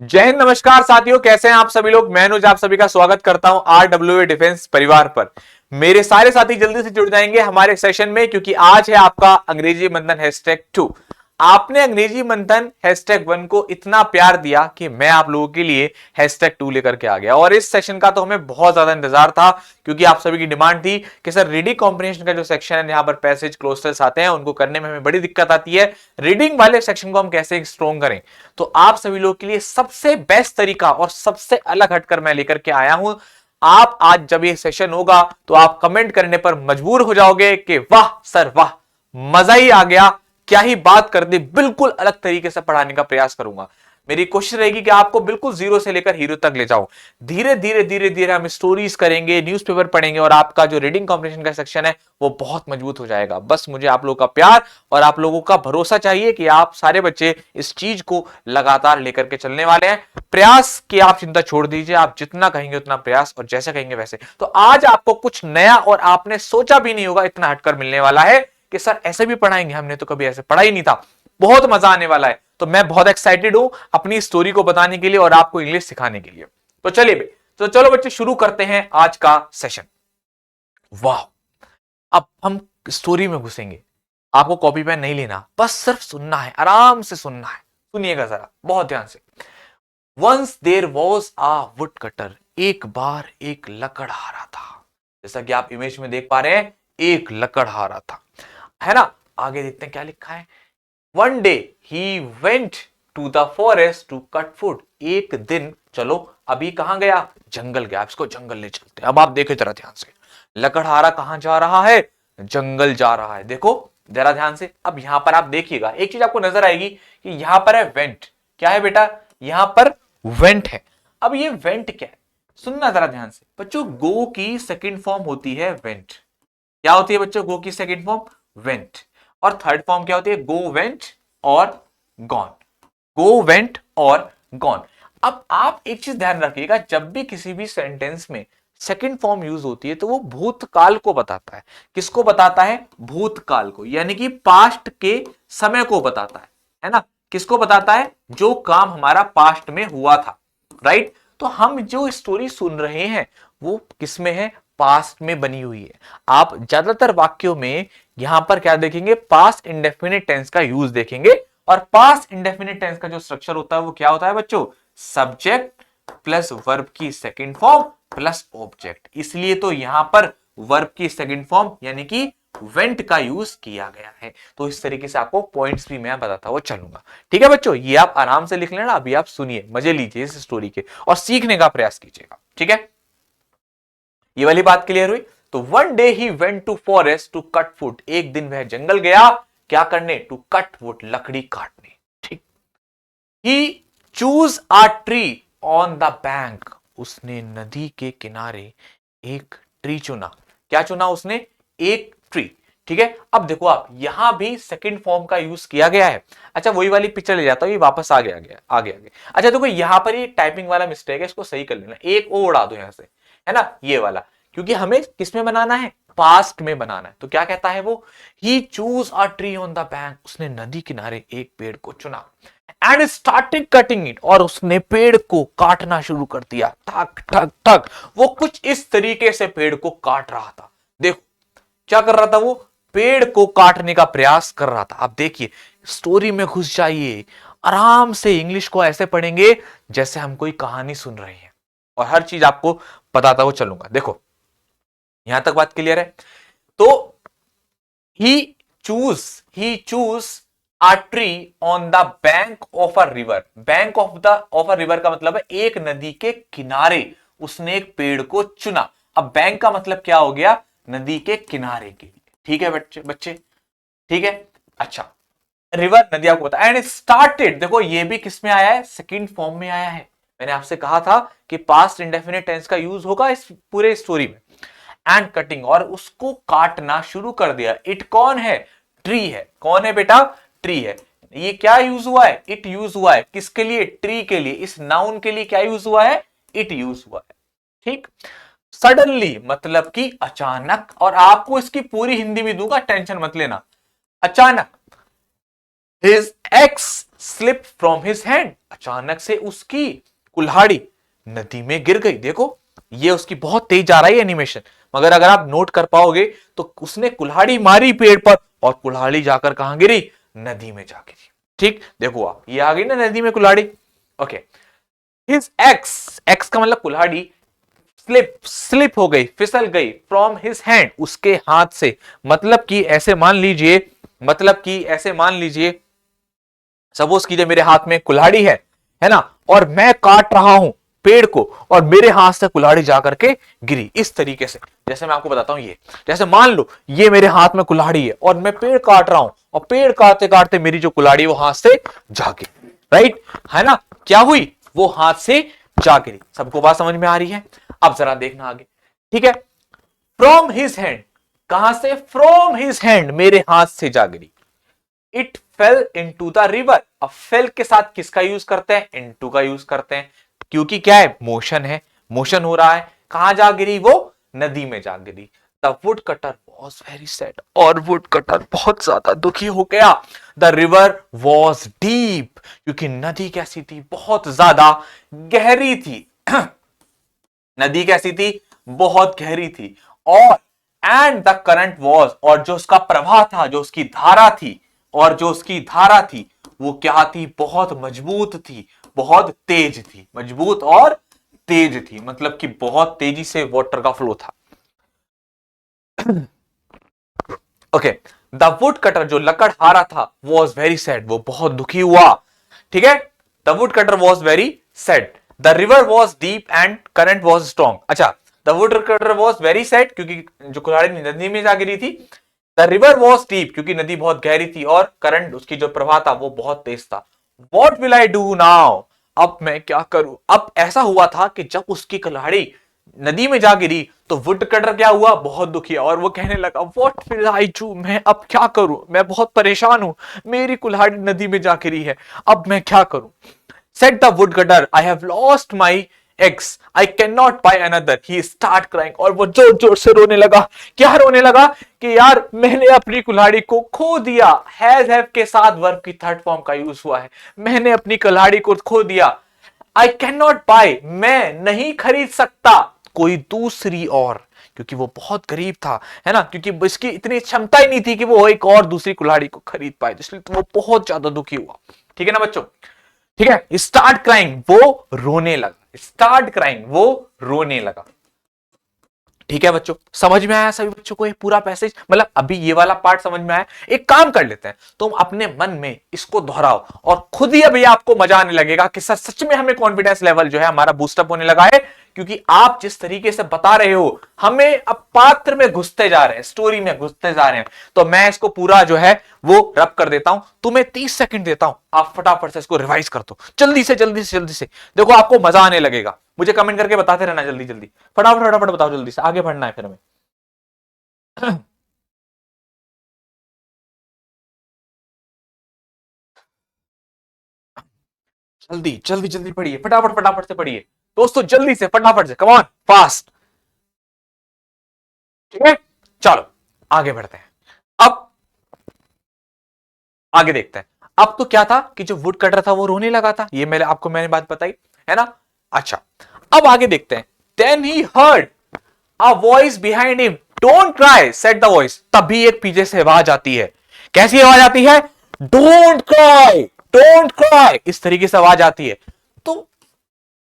जय हिंद, नमस्कार साथियों, कैसे हैं आप सभी लोग। मैं अनुज आप सभी का स्वागत करता हूं आरडब्ल्यूए डिफेंस परिवार पर। मेरे सारे साथी जल्दी से जुड़ जाएंगे हमारे सेशन में, क्योंकि आज है आपका अंग्रेजी मंथन #2। आपने अंग्रेजी मंथन #1 को इतना प्यार दिया कि मैं आप लोगों के लिए #2 लेकर के आ गया। और इस सेशन का तो हमें बहुत ज्यादा इंतजार था, क्योंकि आप सभी की डिमांड थी कि सर रीडिंग कॉम्प्रिहेंशन का जो सेक्शन है, यहाँ पर पैसेज क्लोजर्स आते हैं, उनको करने में हमें बड़ी दिक्कत आती है। रीडिंग वाले सेक्शन को हम कैसे स्ट्रॉन्ग करें। तो आप सभी लोग के लिए सबसे बेस्ट तरीका और सबसे अलग हटकर मैं लेकर के आया हूं। आप आज जब ये सेशन होगा तो आप कमेंट करने पर मजबूर हो जाओगे कि वाह सर वाह, मजा ही आ गया, क्या ही बात कर दी। बिल्कुल अलग तरीके से पढ़ाने का प्रयास करूंगा। मेरी कोशिश रहेगी कि आपको बिल्कुल जीरो से लेकर हीरो तक ले जाऊं। धीरे धीरे धीरे धीरे हम स्टोरीज करेंगे, न्यूज़पेपर पढ़ेंगे, और आपका जो रीडिंग कॉम्प्रिहेंशन का सेक्शन है वो बहुत मजबूत हो जाएगा। बस मुझे आप लोगों का प्यार और आप लोगों का भरोसा चाहिए कि आप सारे बच्चे इस चीज को लगातार लेकर के चलने वाले हैं। प्रयास की आप चिंता छोड़ दीजिए, आप जितना कहेंगे उतना प्रयास, और जैसे कहेंगे वैसे। तो आज आपको कुछ नया और आपने सोचा भी नहीं होगा इतना हटकर मिलने वाला है कि सर ऐसे भी पढ़ाएंगे, हमने तो कभी ऐसे पढ़ा ही नहीं था। बहुत मजा आने वाला है। तो मैं बहुत एक्साइटेड हूं अपनी स्टोरी को बताने के लिए और आपको इंग्लिश सिखाने के लिए। तो चलिए तो चलो बच्चे, शुरू करते हैं आज का सेशन। वाह, अब हम स्टोरी में घुसेंगे। आपको कॉपी पेन नहीं लेना, बस सिर्फ सुनना है, आराम से सुनना है। सुनिएगा जरा बहुत ध्यान से। Once there was a woodcutter, एक बार एक लकड़हारा था। जैसा कि आप इमेज में देख पा रहे हैं, एक लकड़हारा था, है ना। आगे देखते हैं क्या लिखा है। One day he went to the forest to cut food. एक दिन, चलो अभी कहां गया, जंगल गया। इसको जंगल ले चलते हैं। अब आप देखो जरा ध्यान से, लकड़हारा कहां जा रहा है, जंगल जा रहा है। देखो जरा ध्यान से। अब यहां पर आप देखिएगा, एक चीज आपको नजर आएगी कि यहां पर है वेंट। क्या है बेटा, यहां पर वेंट है। अब ये वेंट क्या है, सुनना जरा ध्यान से बच्चों। गो की सेकंड फॉर्म होती है वेंट। क्या होती है बच्चों, गो की सेकंड फॉर्म वेंट। और थर्ड फॉर्म क्या होती है, गो वेंट और गॉन। गो वेंट और गॉन। अब आप एक चीज ध्यान रखिएगा, जब भी किसी भी सेंटेंस में सेकंड फॉर्म यूज होती है तो वो भूतकाल को बताता है। किसको बताता है, भूतकाल को, यानी कि पास्ट के समय को बताता है ना। किसको बताता है, जो काम हमारा पास्ट में हुआ था, राइट। तो हम जो स्टोरी सुन रहे हैं वो किसमें है, पास्ट में बनी हुई है। आप ज्यादातर वाक्यों में यहां पर क्या देखेंगे, पास्ट इंडेफिनिट टेंस का यूज देखेंगे। और पास्ट इंडेफिनिट टेंस का जो स्ट्रक्चर होता है वो क्या होता है बच्चों, सब्जेक्ट प्लस वर्ब की सेकंड फॉर्म प्लस ऑब्जेक्ट। इसलिए तो यहां पर वर्ब की सेकंड फॉर्म यानी कि वेंट का यूज किया गया है। तो इस तरीके से आपको पॉइंट्स भी मैं बताता हुआ चलूंगा। ठीक है बच्चों, ये आप आराम से लिख लेना। अभी आप सुनिए, मजे लीजिए इस स्टोरी के और सीखने का प्रयास कीजिएगा। ठीक है, ये वाली बात क्लियर हुई। तो one day he went to forest to cut wood. एक दिन वह जंगल गया, क्या करने, टू कट वुड, लकड़ी काटने। ठीक। He choose a tree on the bank. उसने नदी के किनारे एक ट्री चुना। क्या चुना उसने, एक ट्री। ठीक है, अब देखो आप यहां भी सेकंड फॉर्म का यूज किया गया है। अच्छा, वही वाली पिक्चर ले जाता हूं, ये वापस आ गया गया आगे आगे। अच्छा देखो, यहां पर ये टाइपिंग वाला मिस्टेक है, इसको सही कर लेना। एक ओ उड़ा दो यहां से, है ना, ये वाला। क्योंकि हमें किस में बनाना है, पास्ट में बनाना है। तो क्या कहता है वो, he choose a tree on the bank. उसने नदी किनारे एक पेड़ को चुना एंड स्टार्टेड कटिंग इट। और उसने पेड़ को काटना शुरू कर दिया, ठक ठक ठक। वो कुछ इस तरीके से पेड़ को काट रहा था। देखो क्या कर रहा था वो, पेड़ को काटने का प्रयास कर रहा था। अब देखिए, स्टोरी में घुस जाइए, आराम से इंग्लिश को ऐसे पढ़ेंगे जैसे हम कोई कहानी सुन रहे हैं, और हर चीज आपको बताता हुआ चलूंगा। देखो यहां तक बात क्लियर है। तो he choose he choose a tree on the bank of a river. Bank of a river का मतलब है एक नदी के किनारे उसने एक पेड़ को चुना। अब बैंक का मतलब क्या हो गया, नदी के किनारे के लिए। ठीक है बच्चे बच्चे, ठीक है। अच्छा, रिवर नदी आपको पता, एंड स्टार्टेड, देखो ये भी किस में आया है, सेकंड फॉर्म में आया है। मैंने आपसे कहा था कि पास्ट इंडेफिनिट टेंस का यूज होगा इस पूरे स्टोरी में। एंड कटिंग, और उसको काटना शुरू कर दिया। इट कौन है, ट्री है। कौन है बेटा, ट्री है। ये क्या यूज हुआ है, इट यूज हुआ है। किसके लिए, ट्री के लिए। इस नाउन के लिए क्या यूज हुआ है, इट यूज हुआ है। ठीक। सडनली मतलब कि अचानक, और आपको इसकी पूरी हिंदी में दूंगा, टेंशन मत लेना। अचानक, his ex slip from his hand, अचानक से उसकी कुल्हाड़ी नदी में गिर गई। देखो ये उसकी बहुत तेज आ रहा है एनिमेशन, मगर अगर आप नोट कर पाओगे तो उसने कुल्हाड़ी मारी पेड़ पर और कुल्हाड़ी जाकर कहां गिरी, नदी में जा गिरी। ठीक, देखो आप ये आ गई ना नदी में कुल्हाड़ी। ओके, हिज एक्स, एक्स का मतलब कुल्हाड़ी, स्लिप हो गई, फिसल गई, फ्रॉम हिज हैंड, उसके हाथ से। मतलब कि ऐसे मान लीजिए, मतलब कि ऐसे मान लीजिए, सपोज कीजिए मेरे हाथ में कुल्हाड़ी है ना, और मैं काट रहा हूं पेड़ को और मेरे हाथ से कुल्हाड़ी जाकर के गिरी इस तरीके से। जैसे मैं आपको बताता हूं, ये जैसे मान लो ये मेरे हाथ में कुल्हाड़ी है और मैं पेड़ काट रहा हूं और पेड़ काटते काटते मेरी जो कुल्हाड़ी वो हाथ से जा गिरी, राइट, है ना, क्या हुई, वो हाथ से जा गिरी। सबको बात समझ में आ रही है? अब जरा देखना आगे, ठीक है। फ्रॉम हिज हैंड, कहां से, फ्रॉम हिज हैंड, मेरे हाथ से जा गिरी। It fell into the river, अब फेल के साथ किसका यूज करते हैं, इनटू का यूज करते हैं, क्योंकि क्या है, मोशन है, मोशन हो रहा है। कहां जा गिरी वो, नदी में जा गिरी। The woodcutter was very sad, और वुड कटर बहुत ज्यादा दुखी हो गया। द रिवर वॉज डीप, क्योंकि नदी कैसी थी, बहुत ज्यादा गहरी थी। नदी कैसी थी, बहुत गहरी थी। और एंड द करंट वॉज, और जो उसका प्रवाह था, जो उसकी धारा थी, और जो उसकी धारा थी वो क्या थी, बहुत मजबूत थी, बहुत तेज थी, मजबूत और तेज थी, मतलब कि बहुत तेजी से वाटर का फ्लो था। ओके, द वुड कटर, जो लकड़हारा था, वॉज वेरी सैड, वो बहुत दुखी हुआ। ठीक है, the woodcutter was very sad. The river was deep and current was strong. अच्छा, the woodcutter was very sad, क्योंकि जो कुल्हाड़ी नदी में जा गिरी थी। द रिवर वॉज डीप, क्योंकि नदी बहुत गहरी थी, और करंट, उसकी जो प्रवाह था वो बहुत तेज था। What will I do now, अब मैं क्या करूं। अब ऐसा हुआ था कि जब उसकी कुल्हाड़ी नदी में जा गिरी तो वुड कटर क्या हुआ, बहुत दुखी, और वो कहने लगा, व्हाट विल आई डू, मैं अब क्या करूं, मैं बहुत परेशान हूं, मेरी कुल्हाड़ी नदी में जा गिरी है, अब मैं क्या करूं। Said the wood cutter, I have lost my eggs, I can not by another. He start crying, और वो जोर जोर से रोने लगा। क्या रोने लगा कि यार मैंने अपनी कुल्हाड़ी को खो दिया। हैव के साथ वर्ब की थर्ड फॉर्म का यूज हुआ है, मैंने अपनी कुल्हाड़ी को खो दिया। आई कैन नॉट बाय, मैं नहीं खरीद सकता कोई दूसरी और, क्योंकि वो बहुत गरीब था, है ना, क्योंकि इसकी इतनी क्षमता ही नहीं थी कि वो एक और दूसरी कुल्हाड़ी को खरीद पाए, इसलिए तो वो बहुत ज्यादा दुखी हुआ। ठीक है ना बच्चों, ठीक है। स्टार्ट क्राइंग, वो रोने लगा, स्टार्ट क्राइंग, वो रोने लगा। ठीक है बच्चों, समझ में आया सभी बच्चों को ये पूरा पैसेज, मतलब अभी ये वाला पार्ट समझ में आया। एक काम कर लेते हैं, तुम अपने मन में इसको दोहराओ और खुद ही अभी आपको मजा आने लगेगा कि सच सच में हमें कॉन्फिडेंस लेवल जो है हमारा बूस्टअप होने लगा है, क्योंकि आप जिस तरीके से बता रहे हो हमें अब पात्र में घुसते जा रहे हैं, स्टोरी में घुसते जा रहे हैं। तो मैं इसको पूरा जो है वो रब कर देता हूं, तुम्हें 30 सेकंड देता हूं, आप फटाफट से इसको रिवाइज कर दो, जल्दी से जल्दी से जल्दी से। देखो आपको मजा आने लगेगा, मुझे कमेंट करके बताते रहना जल्दी जल्दी, फटाफट फटाफट बताओ, जल्दी से आगे बढ़ना है फिर हमें। जल्दी जल्दी जल्दी पढ़िए, फटाफट फटाफट से पढ़िए दोस्तों, जल्दी से फटाफट से, कम ऑन फास्ट। ठीक है, चलो आगे बढ़ते हैं। अब आगे देखते हैं। अब तो क्या था कि जो वुड कटर था वो रोने लगा था, ये मैंने बात बताई, है ना। अच्छा, अब आगे देखते हैं। Then he heard a voice behind him, don't cry said the voice. तभी एक पीछे से आवाज आती है, कैसी आवाज आती है, डोंट क्राई, डोंट क्राई, इस तरीके से आवाज आती है। तो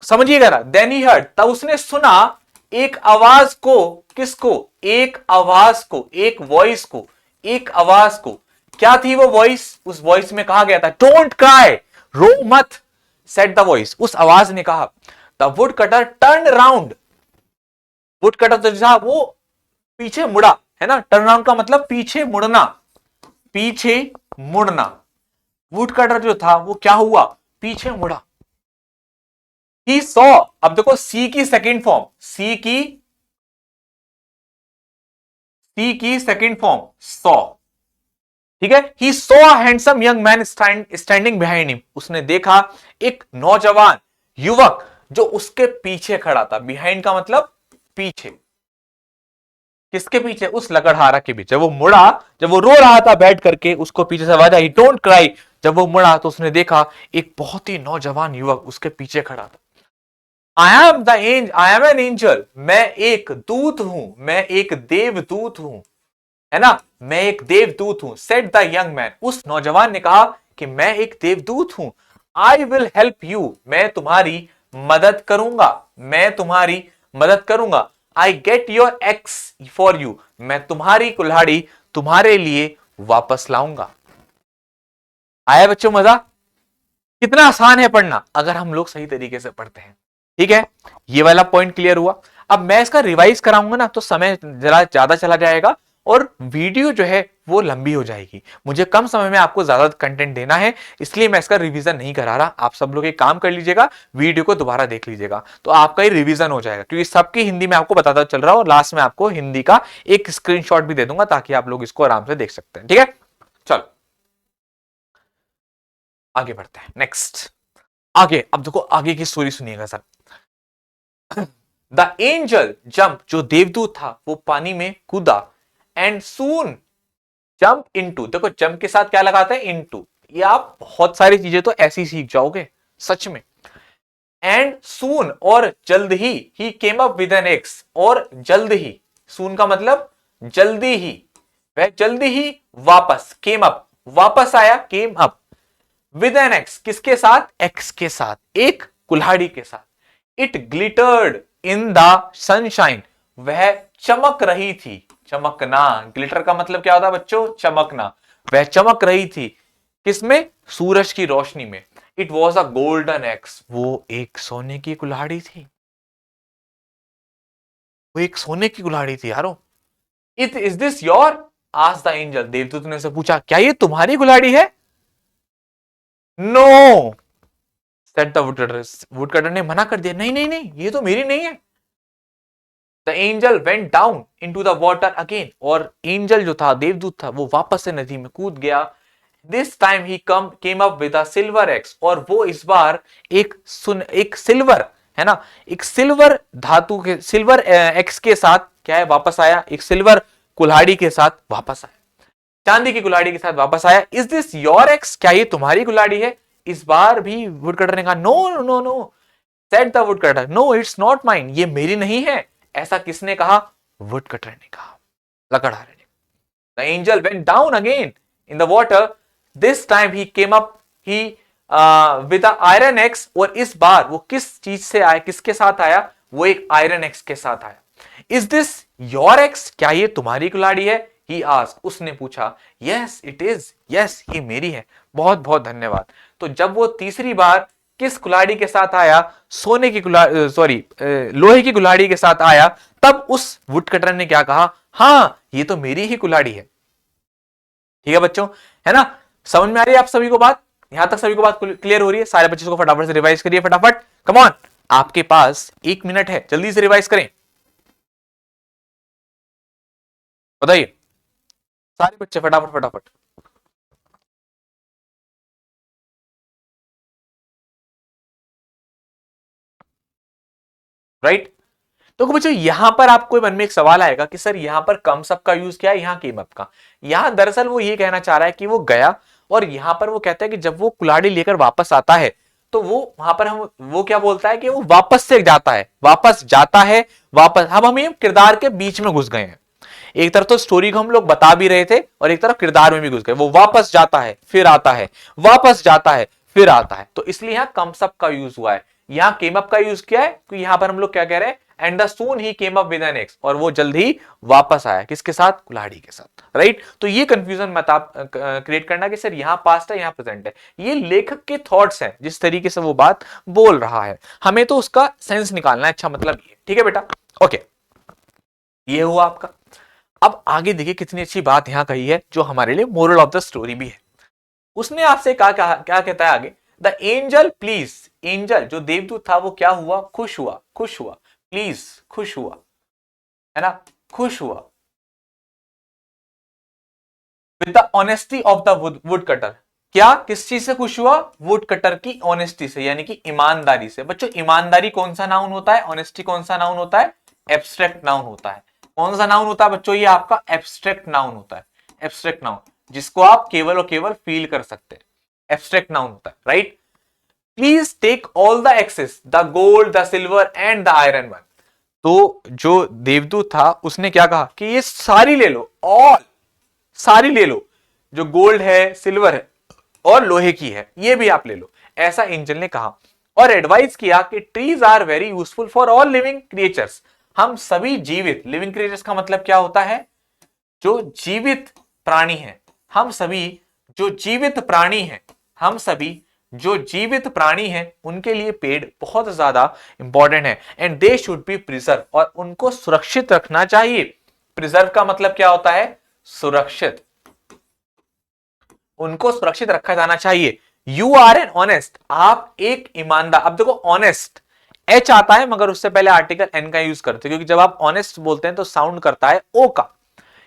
समझिएगा ना, देन ही हर्ड, तब उसने सुना एक आवाज को, किसको, एक आवाज को, एक वॉइस को, एक आवाज को। क्या थी वो वॉइस, उस वॉइस में कहा गया था डोंट क्राई, रो मत, सेड द वॉइस, उस आवाज ने कहा। The wood cutter turn around, would cutter तो था वो पीछे मुड़ा, है ना, टर्न अराउंड का मतलब पीछे मुड़ना, पीछे मुड़ना। वुड कटर जो था वो क्या हुआ, पीछे मुड़ा। ही सॉ, अब देखो सी की सेकंड फॉर्म, सी की सेकंड फॉर्म सॉ, ठीक है। He saw a handsome young man standing behind him, उसने देखा एक नौजवान युवक जो उसके पीछे खड़ा था। बिहाइंड का मतलब पीछे, किसके पीछे, उस लकड़हारा के पीछे। वो मुड़ा, जब वो रो रहा था बैठ करके, उसको पीछे से आवाज आई डोंट क्राई, जब वो मुड़ा तो उसने देखा एक बहुत ही नौजवान युवक उसके पीछे खड़ा था। आई एम एन एंजल, मैं एक दूत हूं, मैं एक देवदूत हूं, है ना, मैं एक देवदूत हूं। सेड द यंग मैन, उस नौजवान ने कहा कि मैं एक देवदूत हूं। आई विल हेल्प यू, मैं तुम्हारी मदद करूंगा, मैं तुम्हारी मदद करूंगा। I get your x for you, मैं तुम्हारी कुल्हाड़ी तुम्हारे लिए वापस लाऊंगा। आया बच्चों मजा? कितना आसान है पढ़ना अगर हम लोग सही तरीके से पढ़ते हैं। ठीक है, ये वाला पॉइंट क्लियर हुआ। अब मैं इसका रिवाइज कराऊंगा ना तो समय जरा ज्यादा चला जाएगा और वीडियो जो है वो लंबी हो जाएगी। मुझे कम समय में आपको ज्यादा कंटेंट देना है, इसलिए मैं इसका रिवीजन नहीं करा रहा। आप सब लोग एक काम कर लीजिएगा, वीडियो को दोबारा देख लीजिएगा तो आपका ही रिवीजन हो जाएगा, क्योंकि सबकी हिंदी में आपको बताता चल रहा हूं और लास्ट में आपको हिंदी का एक स्क्रीनशॉट भी दे दूंगा ताकि आप लोग इसको आराम से देख सकते हैं। ठीक है, चलो आगे बढ़ते हैं। नेक्स्ट आगे, अब देखो आगे की स्टोरी सुनिएगा सर। द एंजल जंप, जो देवदूत था वो पानी में कूदा। एंड सून जंप इनटू, देखो जंप के साथ क्या लगाते हैं? इनटू। ये आप बहुत सारी चीजें तो ऐसी सीख जाओगे सच में। एंड सून, और जल्द ही came up with an axe, और जल्द ही, सून का मतलब जल्दी ही, वह जल्दी ही वापस, केम अप वापस आया, came up with an axe, किसके साथ? एक्स के साथ, एक कुल्हाड़ी के साथ। It glittered in the sunshine, वह चमक रही थी, चमकना। ग्लिटर का मतलब क्या होता है बच्चों? चमकना। वह चमक रही थी किसमें? सूरज की रोशनी में। It was a golden x, वो एक सोने की कुल्हाड़ी थी, वो एक सोने की कुल्हाड़ी थी यारो। It is this your? Asked the angel, देवदूत ने से पूछा क्या ये तुम्हारी कुल्हाड़ी है? No, said the woodcutter, woodcutter ने मना कर दिया, नहीं नहीं नहीं, ये तो मेरी नहीं है। The angel went down into the water again, और एंजल जो था, देवदूत था, वो वापस से नदी में कूद गया। This time he came up with a silver x, और वो इस बार एक सिल्वर, है ना, एक सिल्वर धातु के, सिल्वर एक्स के साथ क्या है? वापस आया, एक सिल्वर कुल्हाड़ी के साथ वापस आया, चांदी की कुल्हाड़ी के साथ वापस आया। इज दिस योर एक्स, क्या ये तुम्हारी कुल्हाड़ी है? इस बार भी वुडकटर ने कहा no no no. Said the woodcutter, no it's not mine, ये मेरी नहीं है। ऐसा किसने कहा? वुडकटर ने कहा, लकड़हारे ने। The angel went down again in the water, this time he came up he with iron x, और इस बार वो किस चीज से आया, किसके साथ आया? वो एक आयरन एक्स के साथ आया। इज दिस योर एक्स, क्या ये तुम्हारी कुल्हाड़ी है? ही आस्क्ड, उसने पूछा। यस इट इज, यस ये मेरी है। बहुत बहुत धन्यवाद। तो जब वो तीसरी बार किस कुल्हाड़ी के साथ आया? सोने की कुल्हाड़ी, सॉरी लोहे की कुल्हाड़ी के साथ आया, तब उस वुडकटर ने क्या कहा? हाँ ये तो मेरी ही कुल्हाड़ी है। ठीक है बच्चों, है ना, समझ में आ रही है आप सभी को बात? यहां तक सभी को बात क्लियर हो रही है? सारे बच्चों को फटाफट से रिवाइज करिए, फटाफट, कम ऑन, आपके पास 1 मिनट है, जल्दी से रिवाइज करें, बताइए सारे बच्चे फटाफट फटाफट। राइट, तो बच्चों यहां पर आपको मन में एक सवाल आएगा कि सर यहां पर कम सब का यूज क्या है, यहां केम अप का। यहां दरअसल वो ये कहना चाह रहा है कि वो गया, और यहां पर वो कहता है कि जब वो कुल्हाड़ी लेकर वापस आता है तो वो वहां पर हम वो क्या बोलता है कि वो वापस से जाता है, वापस जाता है, वापस। हम ये किरदार के बीच में घुस गए हैं, एक तरफ तो स्टोरी को हम लोग बता भी रहे थे और एक तरफ किरदार में भी घुस गए। वो वापस जाता है फिर आता है, वापस जाता है फिर आता है, तो इसलिए यहां कम सब का यूज हुआ है। यहां केम अप का यूज किया है कि यहां पर हम लोग क्या कह रहे हैं? And the soon he came up with an axe, और वो जल्द ही वापस आया, किसके साथ? कुल्हाड़ी के साथ। राइट, तो ये कंफ्यूजन मत आप क्रिएट करना कि सर यहां पास्ट है यहां प्रेजेंट है। ये लेखक के थॉट्स हैं, जिस तरीके से वो बात बोल रहा है, हमें तो उसका सेंस निकालना है। अच्छा मतलब ये, ठीक है बेटा, ओके, ये हुआ आपका। अब आगे देखिए कितनी अच्छी बात यहां कही है, जो हमारे लिए मोरल ऑफ द स्टोरी भी है। उसने आपसे कहा, क्या कहता है आगे? द एंजल प्लीज, एंजल जो देवदूत था वो क्या हुआ? खुश हुआ, खुश हुआ, प्लीज खुश हुआ, है ना, खुश हुआ। With the honesty of the wood cutter, क्या किस चीज से खुश हुआ? वुड कटर की ऑनेस्टी से, यानी कि ईमानदारी से। बच्चों ईमानदारी कौन सा नाउन होता है? ऑनेस्टी कौन सा नाउन होता है? एब्स्ट्रैक्ट नाउन होता है। कौन सा नाउन होता है बच्चों? ये आपका एब्स्ट्रैक्ट नाउन होता है। एब्स्ट्रैक्ट नाउन, जिसको आप केवल और केवल फील कर सकते हैं। एब्स्ट्रैक्ट नाउन होता है, right. Please take all the axes, the gold, the silver and the iron one. तो जो देवदूत था उसने क्या कहा कि ये सारी ले लो, ऑल, सारी ले लो, जो गोल्ड है, सिल्वर है और लोहे की है, ये भी आप ले लो, ऐसा एंजल ने कहा। और एडवाइस किया कि trees are very useful for all living creatures. हम सभी जीवित, लिविंग क्रिएचर्स का मतलब क्या होता है, जो जीवित प्राणी हैं, हम सभी जो जीवित प्राणी हैं, हम सभी जो जीवित प्राणी हैं, उनके लिए पेड़ बहुत ज्यादा इंपॉर्टेंट है। And they should be preserve, और उनको सुरक्षित रखना चाहिए। प्रिजर्व का मतलब क्या होता है, सुरक्षित, उनको सुरक्षित रखा जाना चाहिए। यू आर एन ऑनेस्ट, आप एक ईमानदार। अब देखो ऑनेस्ट, एच आता है मगर उससे पहले आर्टिकल एन का यूज करते हैं, क्योंकि जब आप ऑनेस्ट बोलते हैं तो साउंड करता है ओ का।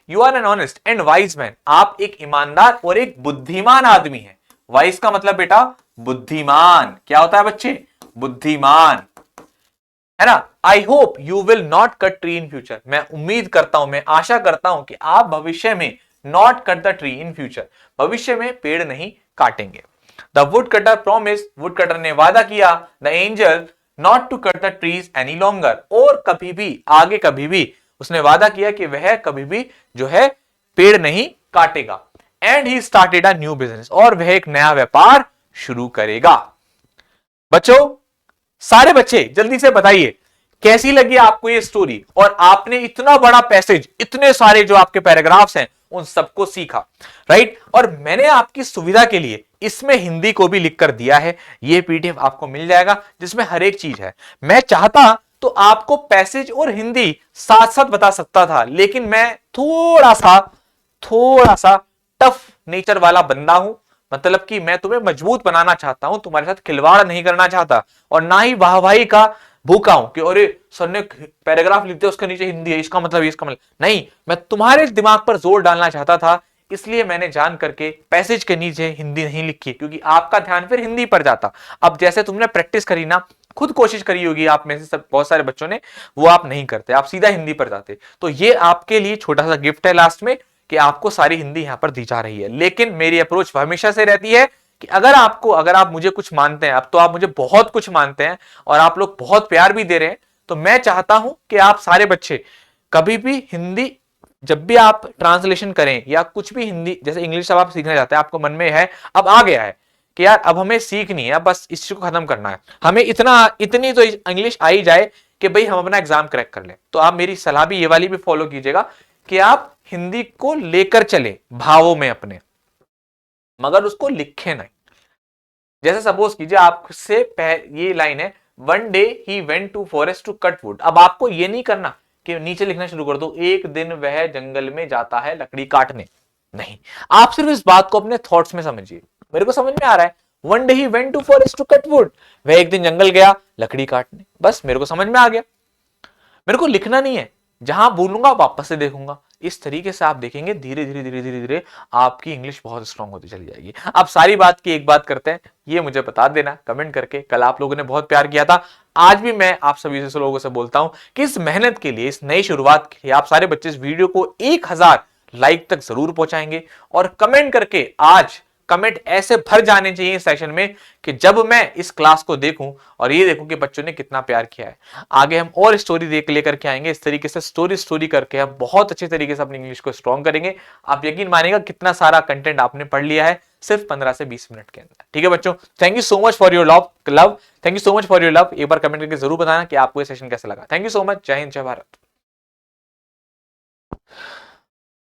You are an honest and wise man, आप एक ईमानदार और एक बुद्धिमान आदमी हैं। वाइज का मतलब बेटा बुद्धिमान, क्या होता है बच्चे, बुद्धिमान, है ना। I hope you will not cut tree in future, मैं उम्मीद करता हूं, मैं आशा करता हूं कि आप भविष्य में not cut the tree in future, भविष्य में पेड़ नहीं काटेंगे। The woodcutter promise, woodcutter ने वादा किया, the angel not to cut the trees any longer, और कभी भी, आगे कभी भी उसने वादा किया कि वह कभी भी जो है पेड़ नहीं काटेगा। And he started a new business, और वह एक नया व्यापार शुरू करेगा। बच्चों, सारे बच्चे जल्दी से बताइए कैसी लगी आपको ये स्टोरी, और आपने इतना बड़ा पैसेज, इतने सारे जो आपके पैराग्राफ्स हैं उन सबको सीखा, राइट। और मैंने आपकी सुविधा के लिए इसमें हिंदी को भी लिखकर दिया है, ये पीडीएफ आपको मिल जाएगा जिसमें हर एक चीज है। मैं चाहता तो आपको पैसेज और हिंदी साथ साथ बता सकता था, लेकिन मैं थोड़ा सा टफ नेचर वाला बंदा हूं, मतलब कि मैं तुम्हें मजबूत बनाना चाहता हूं, तुम्हारे साथ खिलवाड़ नहीं करना चाहता, और ना ही वाहवाही का भूखा हूं कि अरे सर ने पैराग्राफ लिखते उसके नीचे हिंदी है, इसका मतलब, इसका मतलब नहीं। मैं तुम्हारे दिमाग पर जोर डालना चाहता था, इसलिए मैंने जान करके पैसेज के नीचे हिंदी नहीं लिखी, क्योंकि आपका ध्यान फिर हिंदी पर जाता। अब जैसे तुमने प्रैक्टिस करी ना, खुद कोशिश करी होगी आप में से सब, बहुत सारे बच्चों ने, वो आप नहीं करते, आप सीधा हिंदी पर जाते। तो ये आपके लिए छोटा सा गिफ्ट है लास्ट में, कि आपको सारी हिंदी यहां पर दी जा रही है। लेकिन मेरी अप्रोच हमेशा से रहती है कि अगर आप मुझे कुछ मानते हैं, अब तो आप मुझे बहुत कुछ मानते हैं और आप लोग बहुत प्यार भी दे रहे हैं, तो मैं चाहता हूं कि आप सारे बच्चे कभी भी हिंदी, जब भी आप ट्रांसलेशन करें या कुछ भी हिंदी, जैसे इंग्लिश अब आप सीखना चाहते हैं, आपको मन में है, अब आ गया है कि यार अब हमें सीखनी है, बस इस चीज को खत्म करना है, हमें इतनी तो इंग्लिश आ ही जाए कि भाई हम अपना एग्जाम क्रैक कर लें, तो आप मेरी सलाह भी ये वाली भी फॉलो कीजिएगा कि आप हिंदी को लेकर चले भावों में अपने, मगर उसको लिखे नहीं। जैसे सपोज कीजिए आपसे ये लाइन है, one day he went to forest to cut wood, अब आपको ये नहीं करना कि नीचे लिखना शुरू कर दो, एक दिन वह जंगल में जाता है लकड़ी काटने, नहीं, आप सिर्फ इस बात को अपने थॉट्स में समझिए। मेरे को समझ में आ रहा है, one day he went to forest to cut wood, वह एक दिन जंगल गया लकड़ी काटने, बस मेरे को समझ में आ गया, मेरे को लिखना नहीं है, जहां बोलूंगा वापस से देखूंगा। इस तरीके से आप देखेंगे धीरे धीरे धीरे धीरे धीरे आपकी इंग्लिश बहुत स्ट्रांग होती चली जाएगी। अब सारी बात की एक बात करते हैं, ये मुझे बता देना कमेंट करके, कल आप लोगों ने बहुत प्यार किया था, आज भी मैं आप सभी से लोगों से बोलता हूं कि इस मेहनत के लिए, इस नई शुरुआत के लिए आप सारे बच्चे इस वीडियो को 1000 लाइक तक जरूर पहुंचाएंगे, और कमेंट करके आज कमेंट ऐसे भर जाने चाहिए इस सेशन में कि जब मैं इस क्लास को देखूं और ये देखूं कि बच्चों ने कितना प्यार किया है। आगे हम और स्टोरी लेकर के आएंगे, इस तरीके से स्टोरी करके हम बहुत अच्छे तरीके से अपनी इंग्लिश को स्ट्रॉन्ग करेंगे। आप यकीन मानेगा कितना सारा कंटेंट आपने पढ़ लिया है सिर्फ 15 से 20 मिनट के अंदर। ठीक है बच्चों, thank you so much for your love, thank you so much for your love. एक बार कमेंट करके जरूर बताना कि आपको ये सेशन कैसा लगा। थैंक यू सो मच, जय हिंद, जय भारत।